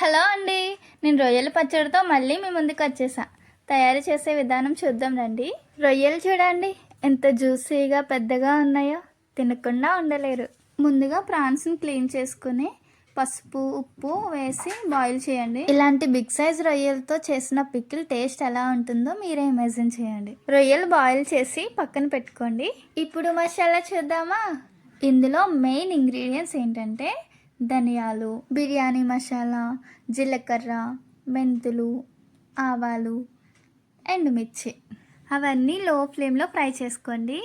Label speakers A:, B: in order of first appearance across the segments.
A: Hello అండి, నేను రొయ్యల పచ్చడితో మళ్ళీ మీ ముందుకు వచ్చేసా. తయారు చేసే విధానం చూద్దాం రండి. రొయ్యలు చూడండి ఎంత జ్యూసీగా పెద్దగా ఉన్నాయో, తినకుండా ఉండలేరు. ముందుగా ప్రాన్స్ని క్లీన్ చేసుకుని పసుపు ఉప్పు వేసి బాయిల్ చేయండి. ఇలాంటి బిగ్ సైజ్ రొయ్యలతో చేసిన పికిల్ టేస్ట్ ఎలా ఉంటుందో మీరే ఇమాజిన్ చేయండి. రొయ్యలు బాయిల్ చేసి పక్కన పెట్టుకోండి. ఇప్పుడు మసాలా చూద్దామా. ఇందులో మెయిన్ ఇంగ్రీడియంట్స్ ఏంటంటే ధనియాలు, బిర్యానీ మసాలా, జీలకర్ర, మెంతులు, ఆవాలు, ఎండుమిర్చి అవన్నీ లో ఫ్లేమ్లో ఫ్రై చేసుకోండి.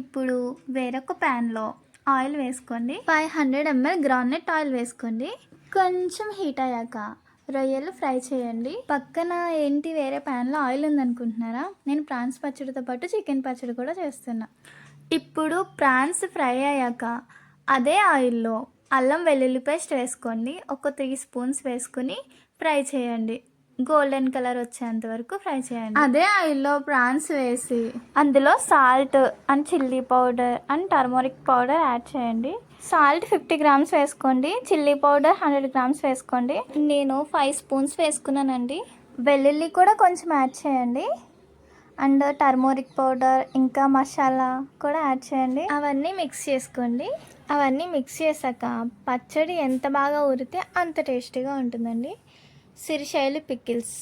A: ఇప్పుడు వేరొక ప్యాన్లో ఆయిల్ వేసుకోండి. 500 ml గ్రౌండ్నట్ ఆయిల్ వేసుకోండి. కొంచెం హీట్ అయ్యాక రొయ్యలు ఫ్రై చేయండి. పక్కన ఏంటి వేరే ప్యాన్లో ఆయిల్ ఉందనుకుంటున్నారా? నేను ప్రాన్స్ పచ్చడితో పాటు చికెన్ పచ్చడి కూడా చేస్తున్నా. ఇప్పుడు ప్రాన్స్ ఫ్రై అయ్యాక అదే ఆయిల్లో అల్లం వెల్లుల్లి పేస్ట్ వేసుకోండి. ఒక 3 స్పూన్స్ వేసుకుని ఫ్రై చేయండి. గోల్డెన్ కలర్ వచ్చేంత వరకు ఫ్రై చేయండి. అదే ఆయిల్లో ప్రాన్స్ వేసి అందులో salt and chilli powder and turmeric powder add చేయండి. సాల్ట్ 50 grams వేసుకోండి. చిల్లీ పౌడర్ 100 grams వేసుకోండి. నేను 5 స్పూన్స్ వేసుకున్నానండి. వెల్లుల్లి కూడా కొంచెం యాడ్ చేయండి. అండ్ టర్మరిక్ పౌడర్ ఇంకా మసాలా కూడా యాడ్ చేయండి. అవన్నీ మిక్స్ చేసుకోండి. అవన్నీ మిక్స్ చేశాక పచ్చడి ఎంత బాగా ఊరితే అంత టేస్టీగా ఉంటుందండి. శ్రీశైలి పికిల్స్.